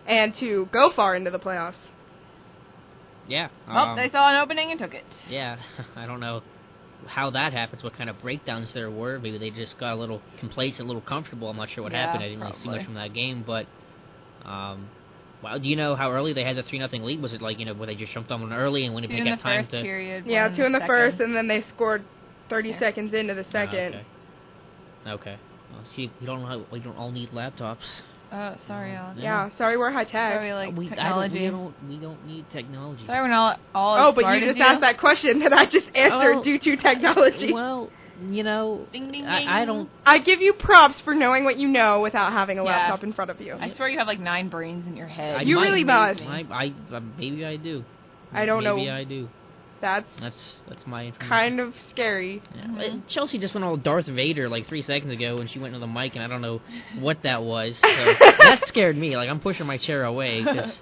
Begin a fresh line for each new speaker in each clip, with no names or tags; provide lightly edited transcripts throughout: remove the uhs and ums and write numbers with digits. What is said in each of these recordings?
and to go far into the playoffs.
Yeah.
Well, they saw an opening and took it.
Yeah, I don't know how that happens, what kind of breakdowns there were. Maybe they just got a little complacent, a little comfortable. I'm not sure what happened. I didn't really see much from that game, but well, do you know how early they had the 3-0 lead? Was it like, where they just jumped on one early and when they got time to...
Period,
yeah, 2 in the first, and then they scored 30 seconds into the second.
Okay. Well, see, we don't all need laptops.
Sorry, Alan.
Yeah, sorry we're high tech.
Sorry, technology.
We don't need technology.
Sorry, we're not all
but you just asked that question that I just answered due to technology.
Well,
ding, ding, ding.
I don't...
I give you props for knowing what you know without having a laptop in front of you.
I swear you have 9 brains in your head.
You really must.
Maybe I do.
I don't know.
Maybe I do.
That's
my information.
Kind of scary.
Yeah. Chelsea just went all Darth Vader 3 seconds ago when she went into the mic, and I don't know what that was. So that scared me. I'm pushing my chair away because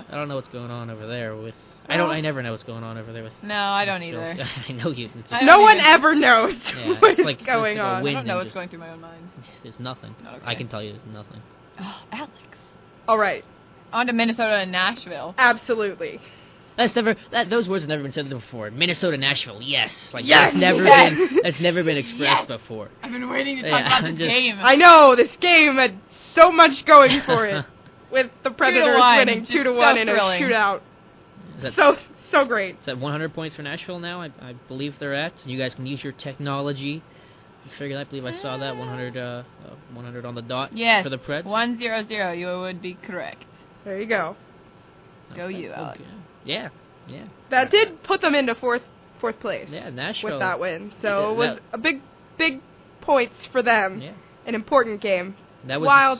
I don't know what's going on over there with... I never know what's going on over there with...
No, I don't either.
I know you.
No one ever knows what's
going
on.
I don't know what's going through my own mind.
There's nothing.
Okay.
I can tell you there's nothing.
Oh, Alex.
All right.
On to Minnesota and Nashville.
Absolutely.
Those words have never been said before. Minnesota, Nashville, yes.
Yes.
That's never been expressed before.
I've been waiting to talk about this game.
I know, this game had so much going for it. With the Predators winning 2-1 in a shootout. So great.
Is that 100 points for Nashville now? I believe they're at. You guys can use your technology. I believe I saw that 100 on the dot for the Preds.
100. You would be correct.
There you go.
Go you, Alex.
Okay. Yeah.
That did put them into fourth place.
Yeah, Nashville
with that win. So it was a big points for them. Yeah. An important game.
That was
Wild,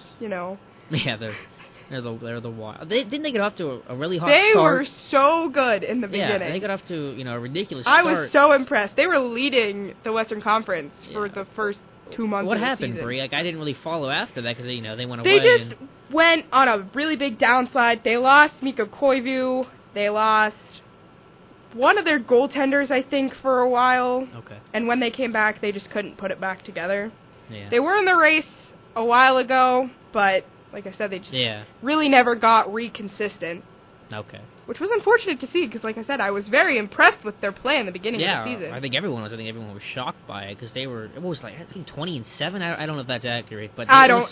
Yeah, they're the Wild. Didn't they get off to a really hot
start? They were
start?
so good in the beginning.
Yeah, they got off to a ridiculous start.
I was so impressed. They were leading the Western Conference for the first 2 months
What
of the
happened,
season.
Bree? I didn't really follow after that because they went
away.
They
just went on a really big downslide. They lost Mikko Koivu. They lost one of their goaltenders, I think, for a while.
Okay.
And when they came back, they just couldn't put it back together.
Yeah.
They were in the race a while ago, but like I said, they just really never got consistent.
Okay.
Which was unfortunate to see because, like I said, I was very impressed with their play in the beginning of the season.
I think everyone was. Shocked by it because they were. It was 20-7. I don't know if that's accurate, but
I don't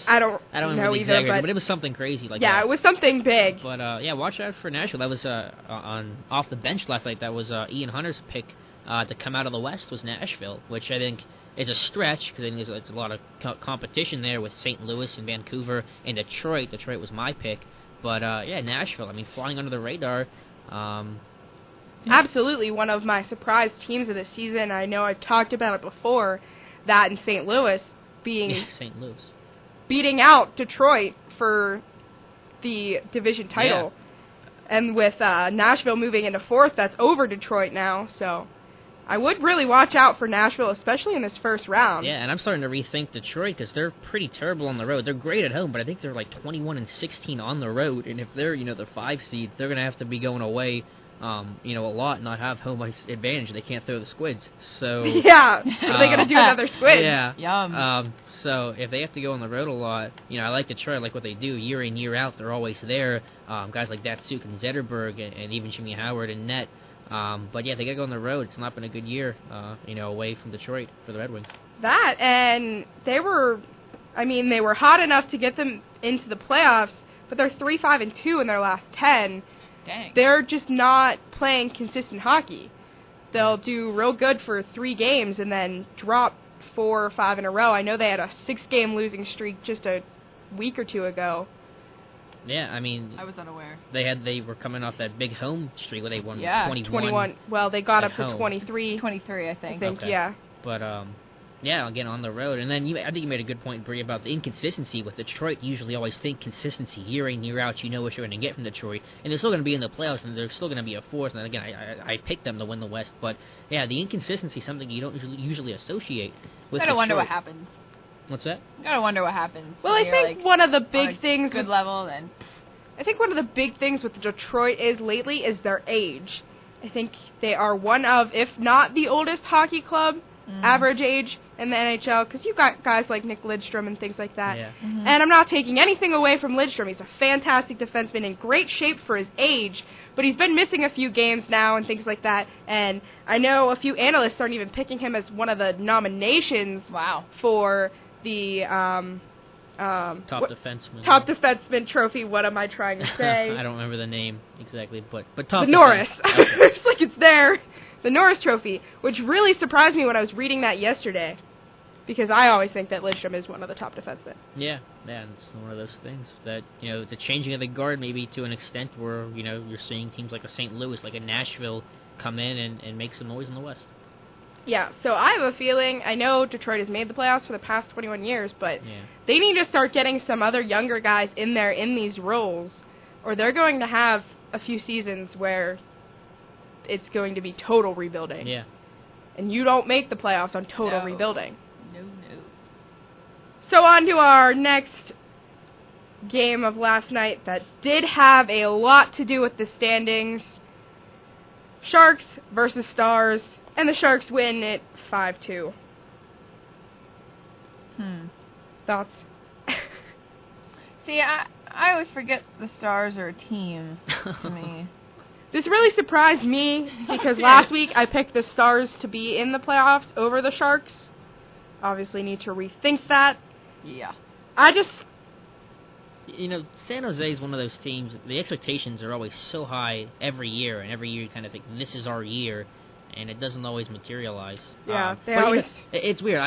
know
either.
But it was something crazy like that.
Yeah, it was something big.
But watch out for Nashville. That was on off the bench last night. That was Ian Hunter's pick to come out of the West was Nashville, which I think is a stretch because I think there's a lot of competition there with St. Louis and Vancouver and Detroit. Detroit was my pick. But, Nashville, flying under the radar.
Absolutely one of my surprise teams of the season. I know I've talked about it before, that in St. Louis beating out Detroit for the division title. Yeah. And with Nashville moving into fourth, that's over Detroit now, so I would really watch out for Nashville, especially in this first round.
Yeah, and I'm starting to rethink Detroit because they're pretty terrible on the road. They're great at home, but I think they're 21-16 on the road. And if they're the 5 seed, they're going to have to be going away, a lot, and not have home ice advantage. They can't throw the squids. So
yeah, are they going to do another squid?
Yeah.
Yum.
So if they have to go on the road a lot, I like Detroit. I like what they do year in year out. They're always there. Guys like Datsuk and Zetterberg and even Jimmy Howard and net. But they got to go on the road. It's not been a good year, away from Detroit for the Red Wings.
That, and they were hot enough to get them into the playoffs, but they're 3-5-2 in their last 10.
Dang.
They're just not playing consistent hockey. They'll do real good for 3 games and then drop 4 or 5 in a row. I know they had a 6-game losing streak just a week or 2 ago.
Yeah,
I was unaware.
They were coming off that big home streak where they won
21. Well, they got up to
home.
23.
23, I think.
Okay.
Yeah.
But again on the road, and then I think you made a good point, Bree, about the inconsistency with Detroit. You usually always think consistency year in year out. You know what you're going to get from Detroit, and they're still going to be in the playoffs, and they're still going to be a fourth. And again, I picked them to win the West, but the inconsistency is something you don't usually associate with.
I gotta wonder what happens.
What's that?
I gotta wonder what happens.
Well, I think one of the big things
good level then.
I think one of the big things with Detroit lately is their age. I think they are one of, if not the oldest hockey club average age in the NHL, because you got guys like Nick Lidstrom and things like that.
Yeah.
And I'm not taking anything away from Lidstrom. He's a fantastic defenseman in great shape for his age, but he's been missing a few games now and things like that. And I know a few analysts aren't even picking him as one of the nominations for the
top defenseman.
Top defenseman trophy. What am I trying to say?
I don't remember the name exactly, but top.
The Norris.
Okay.
It's like it's there. The Norris Trophy, which really surprised me when I was reading that yesterday, because I always think that Lidstrom is one of the top defensemen.
Yeah, it's one of those things that, it's a changing of the guard maybe to an extent where, you're seeing teams like a St. Louis, like a Nashville come in and make some noise in the West.
Yeah, so I have a feeling, I know Detroit has made the playoffs for the past 21 years, but they need to start getting some other younger guys in there in these roles, or they're going to have a few seasons where it's going to be total rebuilding.
Yeah.
And you don't make the playoffs on total rebuilding.
No.
So on to our next game of last night that did have a lot to do with the standings. Sharks versus Stars, and the Sharks win it 5-2. Thoughts?
See, I always forget the Stars are a team to me.
This really surprised me because last week I picked the Stars to be in the playoffs over the Sharks. Obviously need to rethink that.
Yeah.
I just...
San Jose is one of those teams, the expectations are always so high every year, and every year you kind of think, this is our year, and it doesn't always materialize.
Yeah, they always...
It's weird.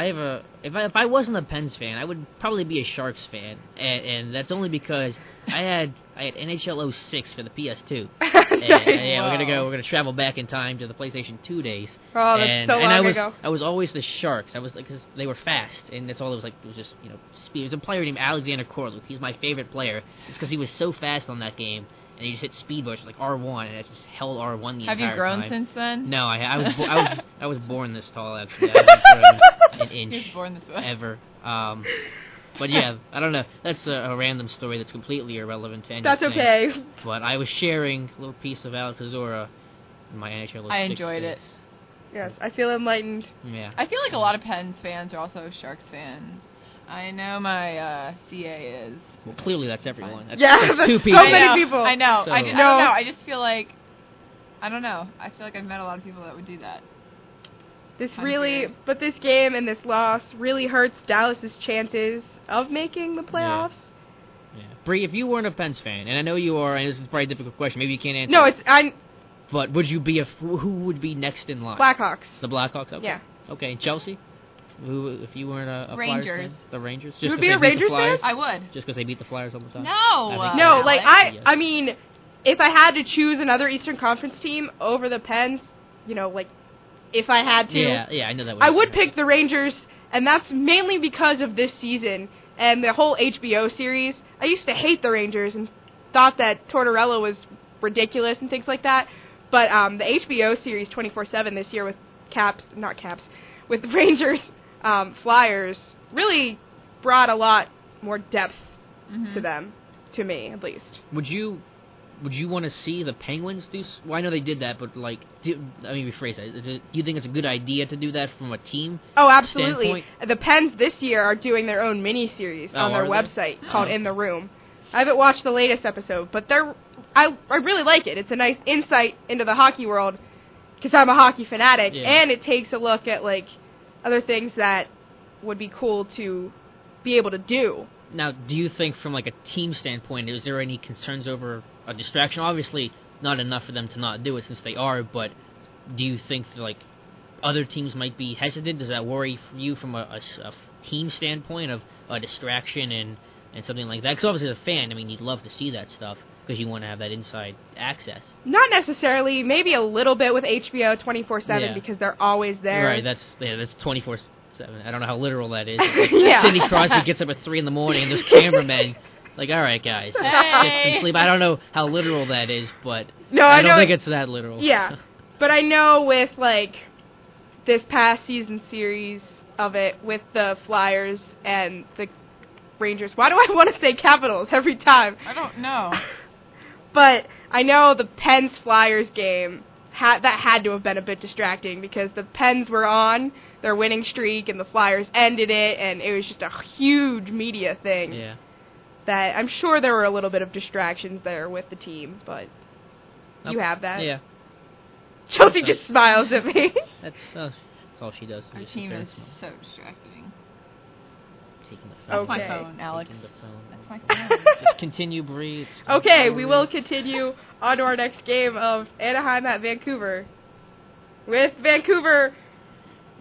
If I wasn't a Pens fan, I would probably be a Sharks fan, and that's only because I had NHL 06 for the PS2. We're gonna travel back in time to the PlayStation 2 days.
Oh, that's so long ago.
I was always the Sharks. I was like, because they were fast, and that's all it was like. It was just speed. There's a player named Alexander Korlup. He's my favorite player. It's because he was so fast on that game, and he just hit speed bush like R1, and it just held R1 the entire time.
Have you grown since then?
No, I was born this tall actually. I haven't grown an inch.
He was born this way.
Ever. But yeah, I don't know. That's a random story that's completely irrelevant to anything.
That's okay.
But I was sharing a little piece of Alex Azora in my NHL 06
I enjoyed it.
Yes, I feel enlightened.
Yeah.
I feel like a lot of Pens fans are also Sharks fans. I know my CA is.
Well, clearly that's everyone. That's,
that's
two
so
people.
many people.
I know.
So.
I don't know. I just feel like, I don't know. I feel like I've met a lot of people that would do that.
This game and this loss really hurts Dallas's chances of making the playoffs.
Yeah. Bree, if you weren't a Pens fan, and I know you are, and this is probably a difficult question, maybe you can't answer.
No,
But would you be who would be next in line?
Blackhawks.
The Blackhawks. Okay.
Yeah.
Okay. Chelsea. Who, if you weren't a
Rangers.
Flyers fan? The Rangers.
You would be a Rangers fan?
I would.
Just because they beat the Flyers all the time?
No.
I mean, if I had to choose another Eastern Conference team over the Pens, if I had to,
yeah, I know that.
I would pick the Rangers, and that's mainly because of this season and the whole HBO series. I used to hate the Rangers and thought that Tortorella was ridiculous and things like that. But the HBO series 24/7 this year with with Rangers Flyers really brought a lot more depth to them, to me at least. Would you want to see the Penguins do? Well, I know they did that, but let me rephrase that. Do you think it's a good idea to do that from a team? Oh, absolutely. Standpoint? The Pens this year are doing their own mini-series on their website called In the Room. I haven't watched the latest episode, but I really like it. It's a nice insight into the hockey world because I'm a hockey fanatic, and it takes a look at other things that would be cool to be able to do. Now, do you think from a team standpoint, is there any concerns over a distraction? Obviously, not enough for them to not do it since they are, but do you think other teams might be hesitant? Does that worry you from a team standpoint of a distraction and something like that? Because obviously as a fan, you'd love to see that stuff because you want to have that inside access. Not necessarily. Maybe a little bit with HBO 24/7 because they're always there. Right, that's 24/7. I don't know how literal that is. Sidney Crosby gets up at 3 in the morning and there's cameramen. All right, guys, get some sleep. I don't know how literal that is, but I don't think it's that literal. Yeah, but I know with this past season series of it with the Flyers and the Rangers. Why do I want to say Capitals every time? I don't know. But I know the Pens Flyers game that had to have been a bit distracting because the Pens were on their winning streak, and the Flyers ended it, and it was just a huge media thing.
Yeah.
That I'm sure there were a little bit of distractions there with the team, but you have that.
Yeah.
Chelsea just smiles at me.
That's all she does.
Our
Just
team
sit
is
there and smile.
so distracting.
Taking the phone.
That's
Okay.
my phone, Alex.
Taking the phone.
That's my phone.
Just continue, Bree.
Okay, we will continue on to our next game of Anaheim at Vancouver. With Vancouver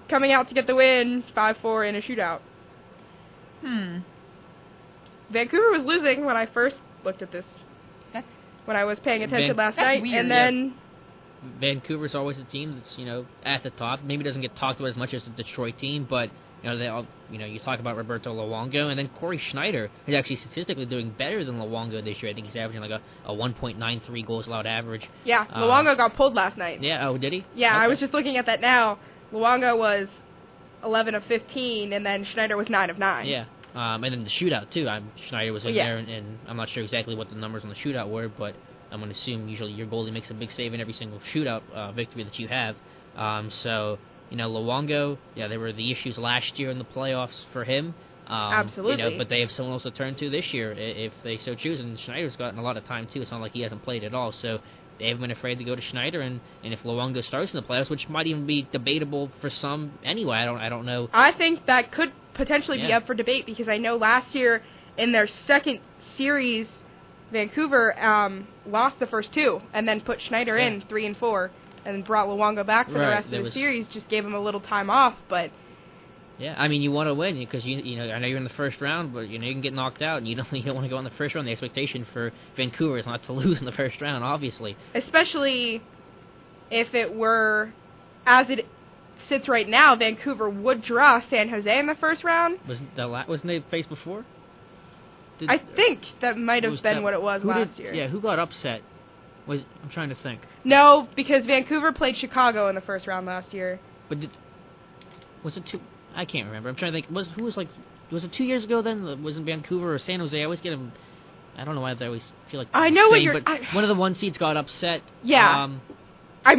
coming out to get the win 5-4 in a shootout. Vancouver was losing when I first looked at this. When I was paying attention last night.
Weird.
And then...
Vancouver's always a team that's, at the top. Maybe doesn't get talked about as much as the Detroit team, but, they all, you talk about Roberto Luongo, and then Corey Schneider is actually statistically doing better than Luongo this year. I think he's averaging like a 1.93 goals allowed average.
Yeah, Luongo got pulled last night.
Yeah, oh, did he?
Yeah,
Okay.
I was just looking at that now. Luongo was 11 of 15, and then Schneider was 9 of 9.
Yeah. And then the shootout, too. Schneider was in
Yeah.
there, and I'm not sure exactly what the numbers on the shootout were, but I'm going to assume usually your goalie makes a big save in every single shootout victory that you have. So, Luongo, there were the issues last year in the playoffs for him.
Absolutely.
But they have someone else to turn to this year if they so choose, and Schneider's gotten a lot of time, too. It's not like he hasn't played at all, so they haven't been afraid to go to Schneider, and if Luongo starts in the playoffs, which might even be debatable for some anyway, I don't know.
I think that could potentially be up for debate, because I know last year in their second series, Vancouver lost the first two, and then put Schneider in 3 and 4, and brought Luongo back for the rest of the series. Just gave him a little time off, but
yeah, I mean, you want to win because I know you're in the first round, but you can get knocked out, and you don't want to go in the first round. The expectation for Vancouver is not to lose in the first round, obviously. Especially
if it were as it sits right now, Vancouver would draw San Jose in the first round.
Wasn't they faced before?
I think that might have been what it was last year.
Yeah, who got upset? I'm trying to think.
No, because Vancouver played Chicago in the first round last year.
But was it two? I can't remember. I'm trying to think. Was it 2 years ago then? Was it Vancouver or San Jose? I always get them. I don't know why I always feel like
I know
same,
what you're.
But one of the one seeds got upset.
Yeah. I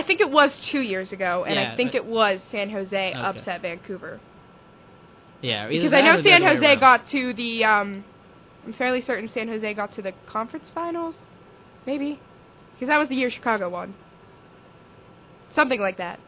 think it was 2 years ago, and I think it was San Jose upset Vancouver.
Yeah,
because I know San Jose got to the. I'm fairly certain San Jose got to the conference finals, maybe, because that was the year Chicago won. Something like that.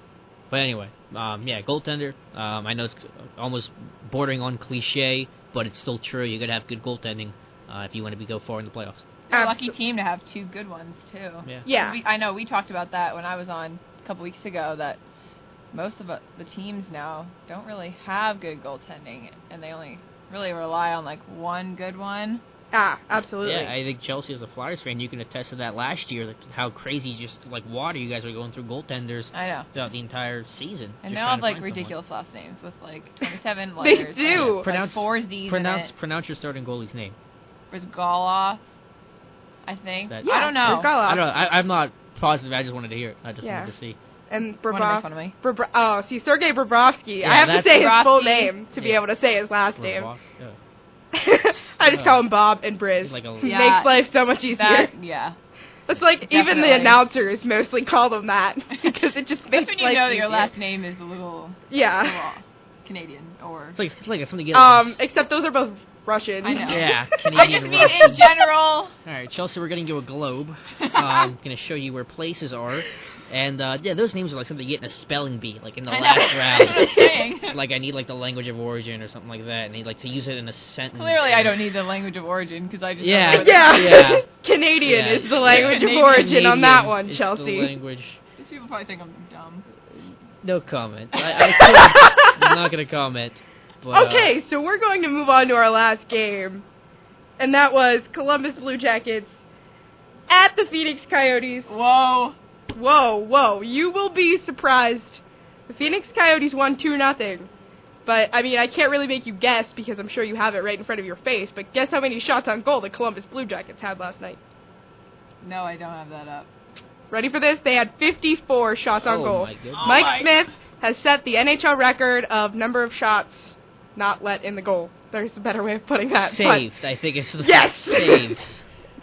But anyway, goaltender. I know it's almost bordering on cliche, but it's still true. You got to have good goaltending if you want to go far in the playoffs.
You're a lucky team to have two good ones too.
Yeah.
I know we talked about that when I was on a couple weeks ago. That most of the teams now don't really have good goaltending, and they only really rely on like one good one.
Absolutely.
Yeah, I think Chelsea, as a Flyers fan, you can attest to that last year, how crazy, just like water, you guys were going through goaltenders.
I know.
Throughout the entire season.
And they all have like ridiculous last names with like 27 letters.
They do.
Like 4 Z's
Pronounce your starting goalie's name.
Brizgalov, I think.
Yeah,
I don't know.
Brizgalov.
I don't know. I'm not positive. I just wanted to hear it. I just wanted to see.
And
Sergei
Bobrovsky.
Yeah,
I have to say his full
Bobrovsky.
name to be able to say his last name.
Yeah.
I just call him Bob and Briz.
Like
Makes life so much easier. It's like even the announcers mostly call them that because it just makes
That's when
life
you know that
easier.
your last name is a little Canadian or
it's like something.
Except those are both Russian.
I know.
Yeah,
I
Canadian.
just mean in general.
All right, Chelsea, we're getting you a globe. I'm going to show you where places are. And, those names are like something you get in a spelling bee, like in the last round. Like, I need, like, the language of origin or something like that, and they like to use it in a sentence.
Clearly, I don't need the language of origin, because I just
Canadian is the language of origin on that one, Chelsea.
The language.
These people probably think I'm dumb.
No comment. I'm not going to comment. But,
okay, so we're going to move on to our last game, and that was Columbus Blue Jackets at the Phoenix Coyotes. Whoa, you will be surprised. The Phoenix Coyotes won 2-0. But, I mean, I can't really make you guess because I'm sure you have it right in front of your face, but guess how many shots on goal the Columbus Blue Jackets had last night?
No, I don't have that up.
Ready for this? They had 54 shots on goal.
My goodness.
Mike Smith has set the NHL record of number of shots not let in the goal. There's a better way of putting that.
Saved, I think it's the
yes!
Saved.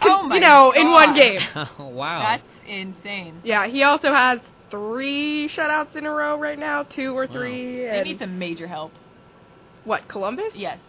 Oh my
God. In one game.
Oh, wow.
That's insane.
Yeah, he also has 3 shutouts in a row right now, 2 or 3.
They
And
need some major help.
what, Columbus?
Yes.